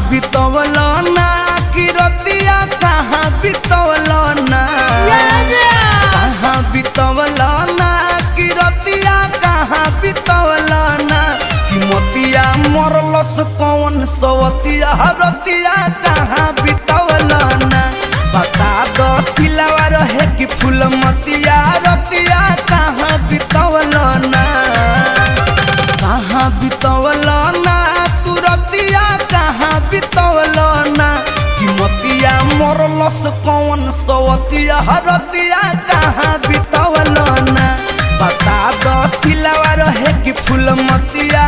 बितवल ना कि रतिया कहाँ बितवल ना कहाँ बितवल ना कि रतिया कहाँ बितवल ना कि मोतिया मरलस कौन सवतिया रतिया कहाँ बितवल ना बता दो सिलावा रहे कि फूल मतिया रतिया कहाँ बितवल ना कहाँ बितवल ना तू रतिया कहाँ बितवल ना कि मोतिया मरलस कौन सवतिया रतिया कहाँ बितवल ना बता दो सिलावा रहे कि फूल मतिया